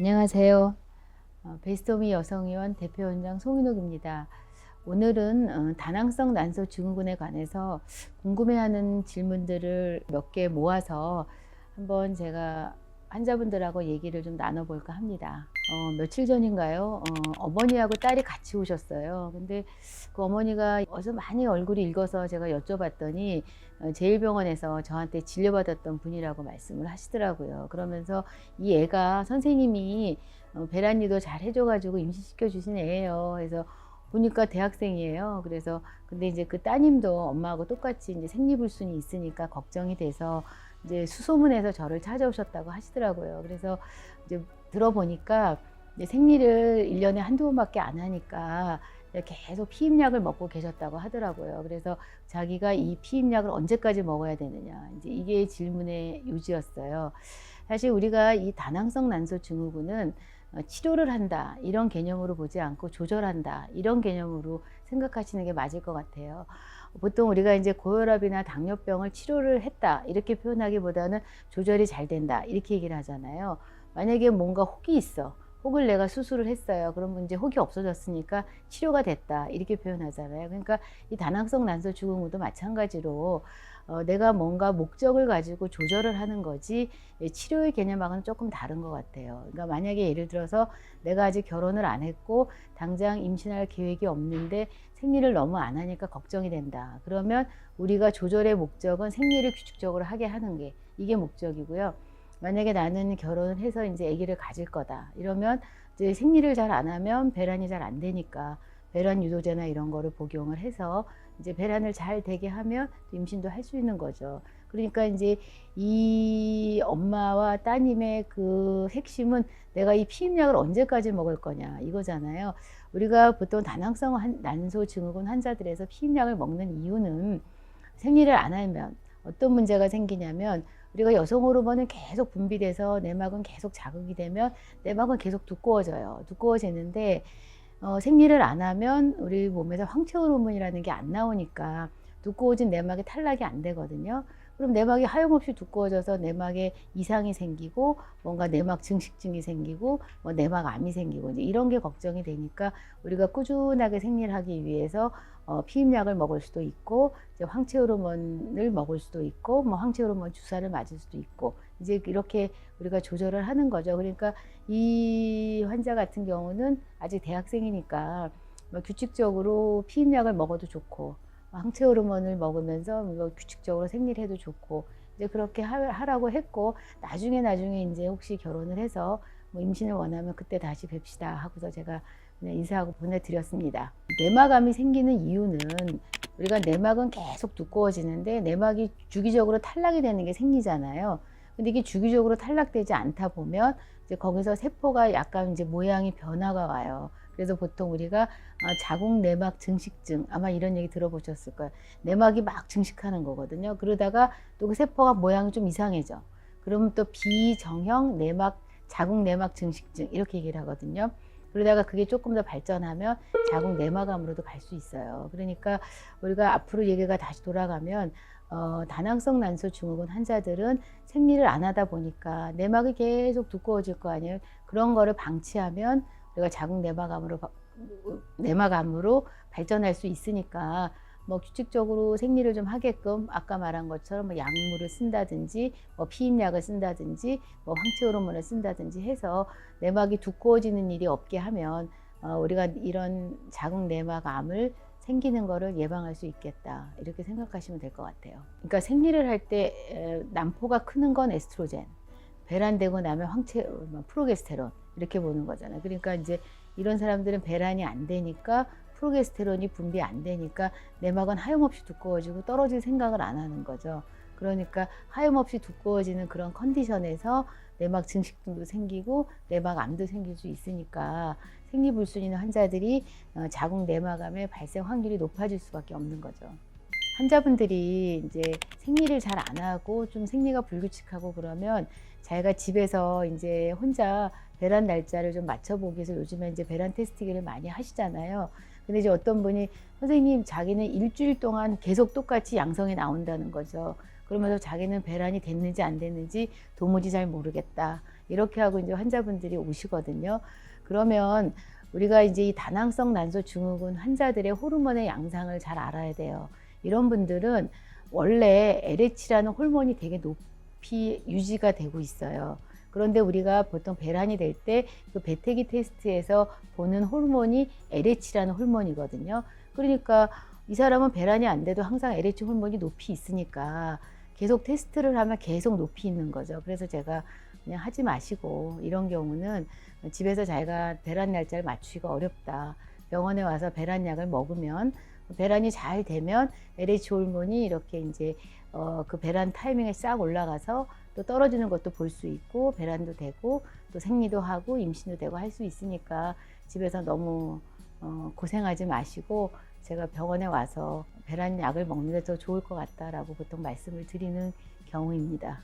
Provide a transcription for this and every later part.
안녕하세요. 베스트홈이 여성의원 대표원장 송인옥입니다. 오늘은 다낭성 난소 증후군에 관해서 궁금해하는 질문들을 몇 개 모아서 한번 제가 환자분들하고 얘기를 좀 나눠볼까 합니다. 며칠 전인가요? 어머니하고 딸이 같이 오셨어요. 근데 그 어머니가 어서 많이 얼굴이 읽어서 제가 여쭤봤더니 제1병원에서 저한테 진료받았던 분이라고 말씀을 하시더라고요. 그러면서 이 애가 선생님이 배란이도 잘 해줘가지고 임신시켜 주신 애예요. 그래서 보니까 대학생이에요. 그래서 근데 이제 그 따님도 엄마하고 똑같이 이제 생리불순이 있으니까 걱정이 돼서 이제 수소문해서 저를 찾아오셨다고 하시더라고요. 그래서 이제 들어보니까 이제 생리를 1년에 한두 번밖에 안 하니까 계속 피임약을 먹고 계셨다고 하더라고요. 그래서 자기가 이 피임약을 언제까지 먹어야 되느냐, 이제 이게 질문의 요지였어요. 사실 우리가 이 다낭성 난소 증후군은 치료를 한다 이런 개념으로 보지 않고 조절한다 이런 개념으로 생각하시는 게 맞을 것 같아요. 보통 우리가 이제 고혈압이나 당뇨병을 치료를 했다 이렇게 표현하기보다는 조절이 잘 된다 이렇게 얘기를 하잖아요. 만약에 뭔가 혹이 있어, 혹을 내가 수술을 했어요. 그러면 이제 혹이 없어졌으니까 치료가 됐다 이렇게 표현하잖아요. 그러니까 이 다낭성 난소 증후군도 마찬가지로 내가 뭔가 목적을 가지고 조절을 하는 거지 치료의 개념하고는 조금 다른 것 같아요. 그러니까 만약에 예를 들어서 내가 아직 결혼을 안 했고 당장 임신할 계획이 없는데 생리를 너무 안 하니까 걱정이 된다. 그러면 우리가 조절의 목적은 생리를 규칙적으로 하게 하는 게 이게 목적이고요. 만약에 나는 결혼을 해서 이제 아기를 가질 거다. 이러면 이제 생리를 잘 안 하면 배란이 잘 안 되니까 배란 유도제나 이런 거를 복용을 해서 이제 배란을 잘 되게 하면 임신도 할 수 있는 거죠. 그러니까 이제 이 엄마와 따님의 그 핵심은 내가 이 피임약을 언제까지 먹을 거냐 이거잖아요. 우리가 보통 다낭성 난소 증후군 환자들에서 피임약을 먹는 이유는 생리를 안 하면 어떤 문제가 생기냐면 우리가 여성 호르몬은 계속 분비돼서 내막은 계속 자극이 되면 내막은 계속 두꺼워져요. 두꺼워지는데 생리를 안 하면 우리 몸에서 황체 호르몬이라는 게 안 나오니까 두꺼워진 내막이 탈락이 안 되거든요. 그럼 내막이 하염없이 두꺼워져서 내막에 이상이 생기고 뭔가 내막 증식증이 생기고 뭐 내막암이 생기고 이제 이런 게 걱정이 되니까 우리가 꾸준하게 생리를 하기 위해서 피임약을 먹을 수도 있고 이제 황체 호르몬을 먹을 수도 있고 뭐 황체 호르몬 주사를 맞을 수도 있고 이제 이렇게 우리가 조절을 하는 거죠. 그러니까 이 환자 같은 경우는 아직 대학생이니까 뭐 규칙적으로 피임약을 먹어도 좋고 황체 호르몬을 먹으면서 뭐 규칙적으로 생리를 해도 좋고 이제 그렇게 하라고 했고 나중에 이제 혹시 결혼을 해서 뭐 임신을 원하면 그때 다시 뵙시다 하고서 제가 그냥 인사하고 보내드렸습니다. 내막암이 생기는 이유는 우리가 내막은 계속 두꺼워지는데 내막이 주기적으로 탈락이 되는 게 생기잖아요. 근데 이게 주기적으로 탈락되지 않다 보면 이제 거기서 세포가 약간 이제 모양이 변화가 와요. 그래서 보통 우리가 자궁 내막 증식증 아마 이런 얘기 들어보셨을 거예요. 내막이 막 증식하는 거거든요. 그러다가 또 그 세포가 모양이 좀 이상해져. 그러면 또 비정형 내막 자궁 내막 증식증 이렇게 얘기를 하거든요. 그러다가 그게 조금 더 발전하면 자궁 내막암으로도 갈 수 있어요. 그러니까 우리가 앞으로 얘기가 다시 돌아가면 다낭성 난소 증후군 환자들은 생리를 안 하다 보니까 내막이 계속 두꺼워질 거 아니에요. 그런 거를 방치하면 우리가 자궁 내막암으로 발전할 수 있으니까 뭐 규칙적으로 생리를 좀 하게끔 아까 말한 것처럼 뭐 약물을 쓴다든지 뭐 피임약을 쓴다든지 뭐 황체 호르몬을 쓴다든지 해서 내막이 두꺼워지는 일이 없게 하면 우리가 이런 자궁 내막암을 생기는 거를 예방할 수 있겠다 이렇게 생각하시면 될 것 같아요. 그러니까 생리를 할 때 난포가 크는 건 에스트로겐, 배란되고 나면 황체 프로게스테론 이렇게 보는 거잖아요. 그러니까 이제 이런 사람들은 배란이 안 되니까 프로게스테론이 분비 안 되니까 내막은 하염없이 두꺼워지고 떨어질 생각을 안 하는 거죠. 그러니까 하염없이 두꺼워지는 그런 컨디션에서 내막 증식증도 생기고 내막암도 생길 수 있으니까 생리불순 있는 환자들이 자궁 내막암의 발생 확률이 높아질 수밖에 없는 거죠. 환자분들이 이제 생리를 잘 안 하고 좀 생리가 불규칙하고 그러면 자기가 집에서 이제 혼자 배란 날짜를 좀 맞춰보기 위해서 요즘에 이제 배란 테스트기를 많이 하시잖아요. 근데 이제 어떤 분이 선생님 자기는 일주일 동안 계속 똑같이 양성이 나온다는 거죠. 그러면서 자기는 배란이 됐는지 안 됐는지 도무지 잘 모르겠다. 이렇게 하고 이제 환자분들이 오시거든요. 그러면 우리가 이제 이 다낭성 난소 증후군 환자들의 호르몬의 양상을 잘 알아야 돼요. 이런 분들은 원래 LH라는 호르몬이 되게 높이 유지가 되고 있어요. 그런데 우리가 보통 배란이 될 때 그 배태기 테스트에서 보는 호르몬이 LH라는 호르몬이거든요. 그러니까 이 사람은 배란이 안 돼도 항상 LH 호르몬이 높이 있으니까 계속 테스트를 하면 계속 높이 있는 거죠. 그래서 제가 그냥 하지 마시고, 이런 경우는 집에서 자기가 배란 날짜를 맞추기가 어렵다, 병원에 와서 배란 약을 먹으면 배란이 잘 되면 LH 호르몬이 이렇게 이제 그 배란 타이밍에 싹 올라가서 또 떨어지는 것도 볼 수 있고, 배란도 되고 또 생리도 하고 임신도 되고 할 수 있으니까 집에서 너무 고생하지 마시고 제가 병원에 와서 배란 약을 먹는 게 더 좋을 것 같다라고 보통 말씀을 드리는 경우입니다.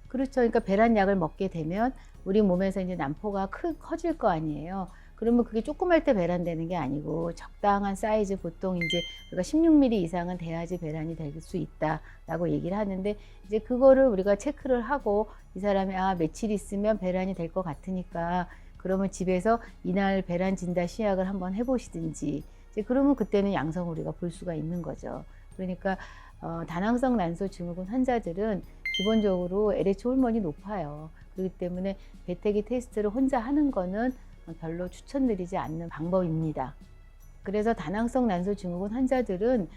그렇죠. 그러니까 배란 약을 먹게 되면 우리 몸에서 이제 난포가 커질 거 아니에요. 그러면 그게 조그말 때 배란되는 게 아니고 적당한 사이즈, 보통 이제 우리가 16mm 이상은 돼야지 배란이 될 수 있다라고 얘기를 하는데, 이제 그거를 우리가 체크를 하고 이 사람이 며칠 있으면 배란이 될 것 같으니까 그러면 집에서 이날 배란 진단 시약을 한번 해보시든지, 이제 그러면 그때는 양성을 우리가 볼 수가 있는 거죠. 그러니까 다낭성 난소 증후군 환자들은 기본적으로 LH 호르몬이 높아요. 그렇기 때문에 배태기 테스트를 혼자 하는 거는 별로 추천드리지 않는 방법입니다. 그래서 다낭성 난소 증후군 환자들은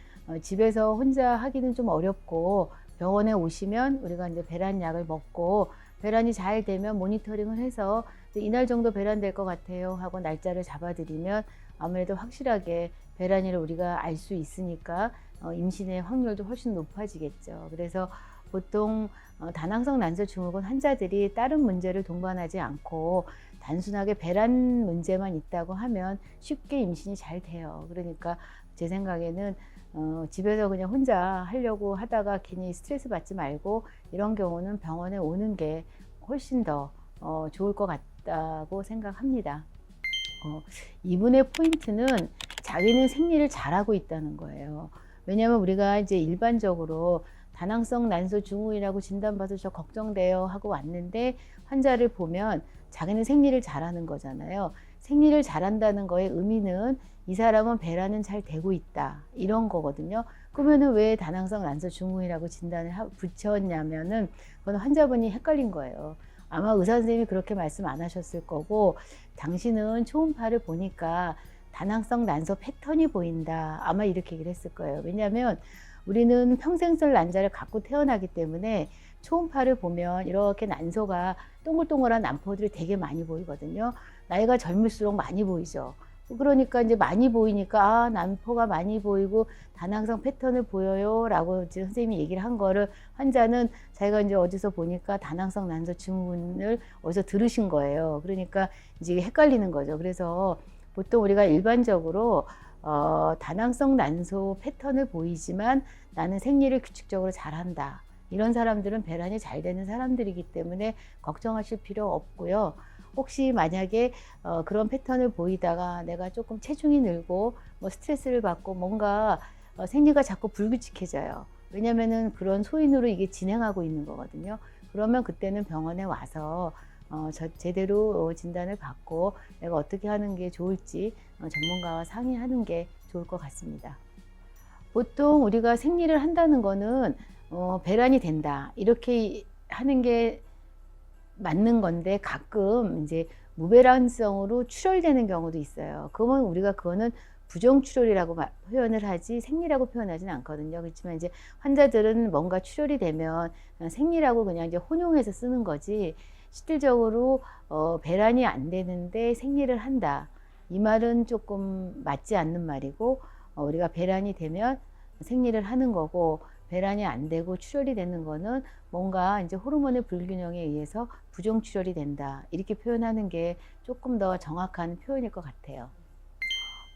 집에서 혼자 하기는 좀 어렵고, 병원에 오시면 우리가 이제 배란 약을 먹고 배란이 잘 되면 모니터링을 해서 이날 정도 배란 될 것 같아요 하고 날짜를 잡아드리면 아무래도 확실하게 배란일을 우리가 알 수 있으니까 임신의 확률도 훨씬 높아지겠죠. 그래서 보통 다낭성 난소 증후군 환자들이 다른 문제를 동반하지 않고 단순하게 배란 문제만 있다고 하면 쉽게 임신이 잘 돼요. 그러니까 제 생각에는 집에서 그냥 혼자 하려고 하다가 괜히 스트레스 받지 말고 이런 경우는 병원에 오는 게 훨씬 더 좋을 것 같다고 생각합니다. 이분의 포인트는 자기는 생리를 잘하고 있다는 거예요. 왜냐하면 우리가 이제 일반적으로 다낭성 난소 증후군이라고 진단받아서 저 걱정돼요 하고 왔는데, 환자를 보면 자기는 생리를 잘하는 거잖아요. 생리를 잘한다는 거의 의미는 이 사람은 배란은 잘 되고 있다, 이런 거거든요. 그러면은 왜 다낭성 난소 증후군이라고 진단을 붙였냐면은 그건 환자분이 헷갈린 거예요. 아마 의사 선생님이 그렇게 말씀 안 하셨을 거고, 당신은 초음파를 보니까 다낭성 난소 패턴이 보인다, 아마 이렇게 얘기를 했을 거예요. 왜냐하면 우리는 평생설 난자를 갖고 태어나기 때문에 초음파를 보면 이렇게 난소가 동글동글한 난포들이 되게 많이 보이거든요. 나이가 젊을수록 많이 보이죠. 그러니까 이제 많이 보이니까 난포가 많이 보이고 다낭성 패턴을 보여요 라고 이제 선생님이 얘기를 한 거를, 환자는 자기가 이제 어디서 보니까 다낭성 난소 증후군을 어디서 들으신 거예요. 그러니까 이제 헷갈리는 거죠. 그래서 보통 우리가 일반적으로 다낭성 난소 패턴을 보이지만 나는 생리를 규칙적으로 잘한다, 이런 사람들은 배란이 잘 되는 사람들이기 때문에 걱정하실 필요 없고요. 혹시 만약에 그런 패턴을 보이다가 내가 조금 체중이 늘고 뭐 스트레스를 받고 뭔가 생리가 자꾸 불규칙해져요. 왜냐면은 그런 소인으로 이게 진행하고 있는 거거든요. 그러면 그때는 병원에 와서 제대로 진단을 받고 내가 어떻게 하는 게 좋을지 전문가와 상의하는 게 좋을 것 같습니다. 보통 우리가 생리를 한다는 거는 배란이 된다, 이렇게 하는 게 맞는 건데, 가끔 이제 무배란성으로 출혈되는 경우도 있어요. 그러면 우리가 그거는 부정출혈이라고 표현을 하지 생리라고 표현하지는 않거든요. 그렇지만 이제 환자들은 뭔가 출혈이 되면 그냥 생리라고 그냥 이제 혼용해서 쓰는 거지, 실질적으로 배란이 안 되는데 생리를 한다, 이 말은 조금 맞지 않는 말이고, 우리가 배란이 되면 생리를 하는 거고, 배란이 안 되고 출혈이 되는 거는 뭔가 이제 호르몬의 불균형에 의해서 부정출혈이 된다, 이렇게 표현하는 게 조금 더 정확한 표현일 것 같아요.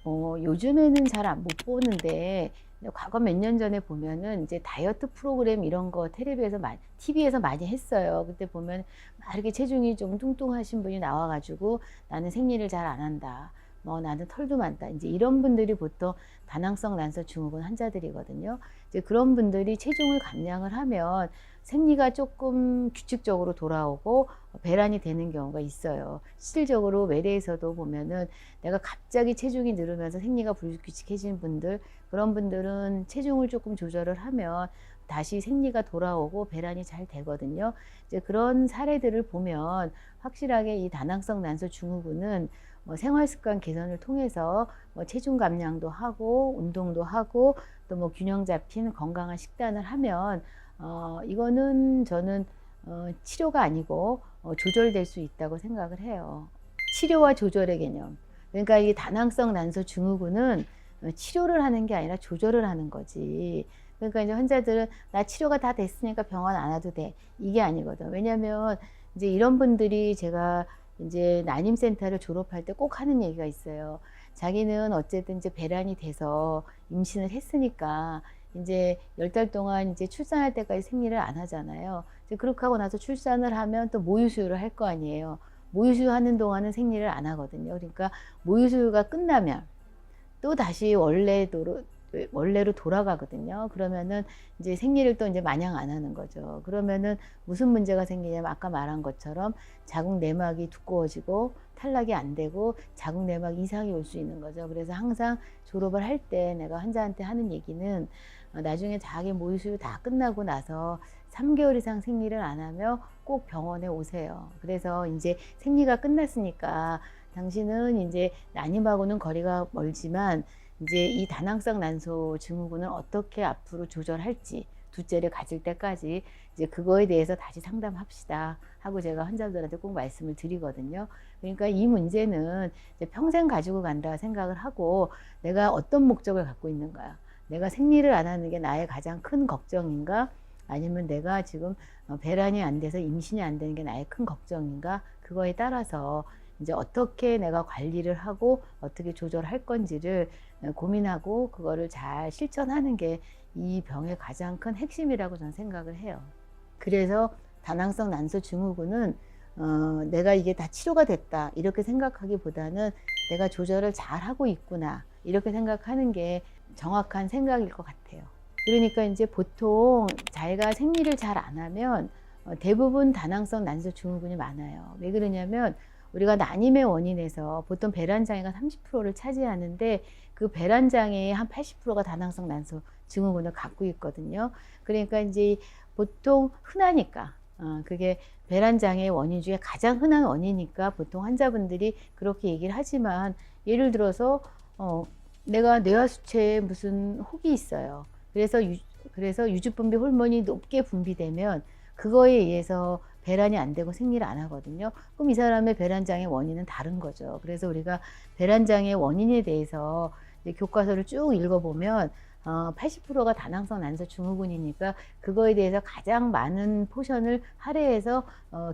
요즘에는 잘 못 보는데 과거 몇 년 전에 보면은 이제 다이어트 프로그램 이런 거 TV에서 많이 했어요. 그때 보면 막 이렇게 체중이 좀 뚱뚱하신 분이 나와가지고 나는 생리를 잘 안 한다, 뭐 나는 털도 많다. 이제 이런 분들이 보통 다낭성 난소 증후군 환자들이거든요. 이제 그런 분들이 체중을 감량을 하면 생리가 조금 규칙적으로 돌아오고 배란이 되는 경우가 있어요. 실질적으로 외래에서도 보면은 내가 갑자기 체중이 늘으면서 생리가 불규칙해진 분들, 그런 분들은 체중을 조금 조절을 하면 다시 생리가 돌아오고 배란이 잘 되거든요. 이제 그런 사례들을 보면 확실하게 이 다낭성 난소 증후군은 뭐 생활 습관 개선을 통해서 뭐 체중 감량도 하고 운동도 하고 또 뭐 균형 잡힌 건강한 식단을 하면 이거는 저는 치료가 아니고 조절될 수 있다고 생각을 해요. 치료와 조절의 개념. 그러니까 이 다낭성 난소 증후군은 치료를 하는 게 아니라 조절을 하는 거지. 그러니까 이제 환자들은 나 치료가 다 됐으니까 병원 안 와도 돼. 이게 아니거든. 왜냐면 이제 이런 분들이 제가 이제 난임센터를 졸업할 때 꼭 하는 얘기가 있어요. 자기는 어쨌든 이제 배란이 돼서 임신을 했으니까 이제 10달 동안 이제 출산할 때까지 생리를 안 하잖아요. 이제 그렇게 하고 나서 출산을 하면 또 모유수유를 할 거 아니에요. 모유수유 하는 동안은 생리를 안 하거든요. 그러니까 모유수유가 끝나면 또 다시 원래로 돌아가거든요. 그러면은 이제 생리를 또 이제 마냥 안 하는 거죠. 그러면은 무슨 문제가 생기냐면 아까 말한 것처럼 자궁 내막이 두꺼워지고 탈락이 안 되고 자궁 내막 이상이 올 수 있는 거죠. 그래서 항상 졸업을 할 때 내가 환자한테 하는 얘기는 나중에 자기 모유수유 다 끝나고 나서 3개월 이상 생리를 안 하며 꼭 병원에 오세요. 그래서 이제 생리가 끝났으니까 당신은 이제 난임하고는 거리가 멀지만 이제 이 다낭성 난소 증후군을 어떻게 앞으로 조절할지 둘째를 가질 때까지 이제 그거에 대해서 다시 상담합시다 하고 제가 환자들한테 꼭 말씀을 드리거든요. 그러니까 이 문제는 이제 평생 가지고 간다 생각을 하고 내가 어떤 목적을 갖고 있는가. 내가 생리를 안 하는 게 나의 가장 큰 걱정인가? 아니면 내가 지금 배란이 안 돼서 임신이 안 되는 게 나의 큰 걱정인가? 그거에 따라서 이제 어떻게 내가 관리를 하고 어떻게 조절할 건지를 고민하고 그거를 잘 실천하는 게 이 병의 가장 큰 핵심이라고 저는 생각을 해요. 그래서 다낭성 난소 증후군은 내가 이게 다 치료가 됐다 이렇게 생각하기보다는 내가 조절을 잘 하고 있구나 이렇게 생각하는 게 정확한 생각일 것 같아요. 그러니까 이제 보통 자기가 생리를 잘 안 하면 대부분 다낭성 난소 증후군이 많아요. 왜 그러냐면 우리가 난임의 원인에서 보통 배란장애가 30%를 차지하는데 그 배란장애의 한 80%가 다낭성 난소 증후군을 갖고 있거든요. 그러니까 이제 보통 흔하니까 그게 배란장애의 원인 중에 가장 흔한 원인이니까 보통 환자분들이 그렇게 얘기를 하지만 예를 들어서 내가 뇌하수체에 무슨 혹이 있어요. 그래서 유주분비 호르몬이 높게 분비되면 그거에 의해서 배란이 안 되고 생리를 안 하거든요. 그럼 이 사람의 배란장애 원인은 다른 거죠. 그래서 우리가 배란장애 원인에 대해서 이제 교과서를 쭉 읽어보면 80%가 다낭성 난소 증후군이니까 그거에 대해서 가장 많은 포션을 할애해서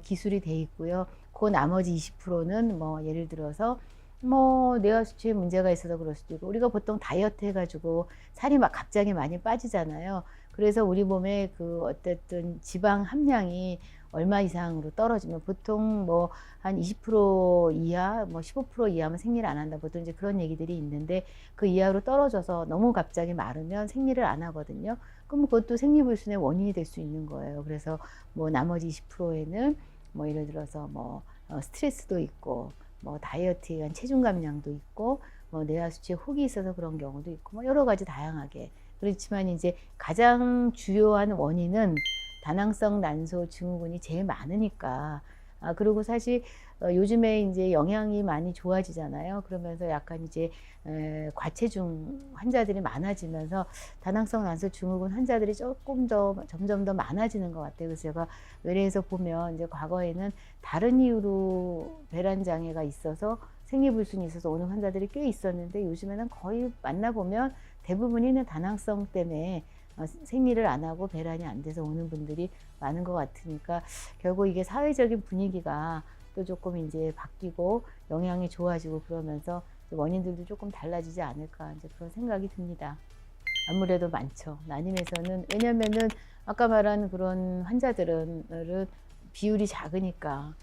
기술이 돼 있고요. 그 나머지 20%는 뭐 예를 들어서 뭐 뇌하수체에 문제가 있어서 그럴 수도 있고 우리가 보통 다이어트 해가지고 살이 막 갑자기 많이 빠지잖아요. 그래서 우리 몸에 그 어쨌든 지방 함량이 얼마 이상으로 떨어지면 보통 뭐 한 20% 이하, 뭐 15% 이하면 생리를 안 한다. 보통 이제 그런 얘기들이 있는데 그 이하로 떨어져서 너무 갑자기 마르면 생리를 안 하거든요. 그럼 그것도 생리불순의 원인이 될 수 있는 거예요. 그래서 뭐 나머지 20%에는 뭐 예를 들어서 뭐 스트레스도 있고 뭐 다이어트에 의한 체중 감량도 있고 뭐 뇌하수체에 혹이 있어서 그런 경우도 있고 뭐 여러 가지 다양하게 그렇지만 이제 가장 주요한 원인은 다낭성 난소 증후군이 제일 많으니까 그리고 사실 요즘에 이제 영양이 많이 좋아지잖아요. 그러면서 약간 이제 과체중 환자들이 많아지면서 다낭성 난소 증후군 환자들이 조금 더 점점 더 많아지는 것 같아요. 그래서 제가 외래에서 보면 이제 과거에는 다른 이유로 배란 장애가 있어서 생리불순이 있어서 오는 환자들이 꽤 있었는데 요즘에는 거의 만나보면 대부분이 다낭성 때문에 생리를 안 하고 배란이 안 돼서 오는 분들이 많은 것 같으니까 결국 이게 사회적인 분위기가 또 조금 이제 바뀌고 영양이 좋아지고 그러면서 원인들도 조금 달라지지 않을까 이제 그런 생각이 듭니다. 아무래도 많죠. 난임에서는 왜냐면은 아까 말한 그런 환자들은 비율이 작으니까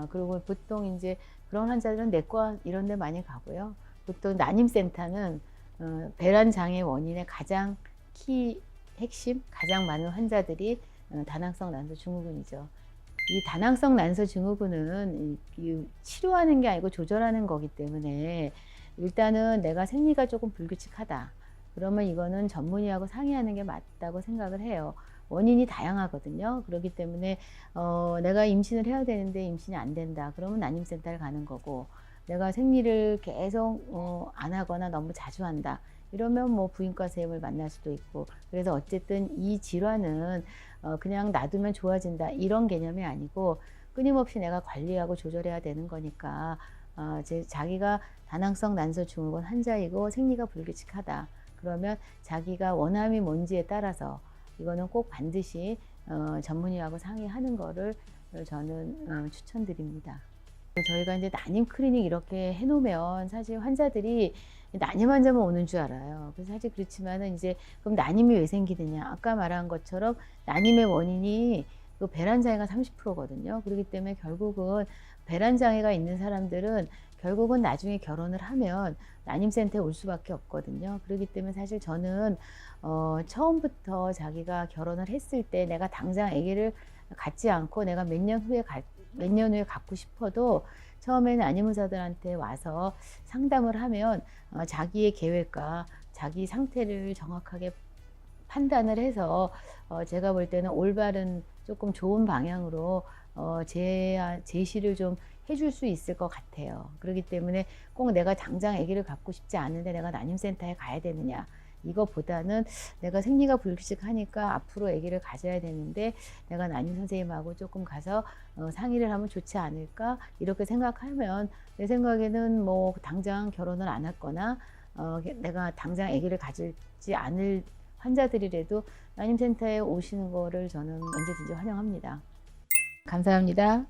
그리고 보통 이제 그런 환자들은 내과 이런 데 많이 가고요. 보통 난임센터는 배란 장애 원인의 가장 핵심, 가장 많은 환자들이 다낭성 난소 증후군이죠. 이 다낭성 난소 증후군은 치료하는 게 아니고 조절하는 거기 때문에 일단은 내가 생리가 조금 불규칙하다. 그러면 이거는 전문의하고 상의하는 게 맞다고 생각을 해요. 원인이 다양하거든요. 그렇기 때문에 내가 임신을 해야 되는데 임신이 안 된다. 그러면 난임센터를 가는 거고, 내가 생리를 계속 안 하거나 너무 자주 한다. 이러면 뭐 부인과 선생님을 만날 수도 있고. 그래서 어쨌든 이 질환은 그냥 놔두면 좋아진다 이런 개념이 아니고 끊임없이 내가 관리하고 조절해야 되는 거니까 자기가 다낭성 난소 증후군 환자이고 생리가 불규칙하다. 그러면 자기가 원함이 뭔지에 따라서 이거는 꼭 반드시 전문의하고 상의하는 거를 저는 추천드립니다. 저희가 이제 난임 클리닉 이렇게 해놓으면 사실 환자들이 난임 환자만 오는 줄 알아요. 그래서 사실 그렇지만은 이제 그럼 난임이 왜 생기느냐? 아까 말한 것처럼 난임의 원인이 그 배란 장애가 30%거든요. 그렇기 때문에 결국은 배란 장애가 있는 사람들은 결국은 나중에 결혼을 하면 난임센터에 올 수밖에 없거든요. 그렇기 때문에 사실 저는 처음부터 자기가 결혼을 했을 때 내가 당장 아기를 갖지 않고 내가 몇 년 후에 갖고 싶어도 처음에는 난임의사들한테 와서 상담을 하면 자기의 계획과 자기 상태를 정확하게 판단을 해서 제가 볼 때는 올바른 조금 좋은 방향으로 제시를 좀 해줄 수 있을 것 같아요. 그렇기 때문에 꼭 내가 당장 아기를 갖고 싶지 않은데 내가 난임센터에 가야 되느냐. 이거보다는 내가 생리가 불규칙하니까 앞으로 아기를 가져야 되는데 내가 난임 선생님하고 조금 가서 상의를 하면 좋지 않을까 이렇게 생각하면 내 생각에는 뭐 당장 결혼을 안 했거나 내가 당장 아기를 가질지 않을 환자들이라도 난임센터에 오시는 거를 저는 언제든지 환영합니다. 감사합니다.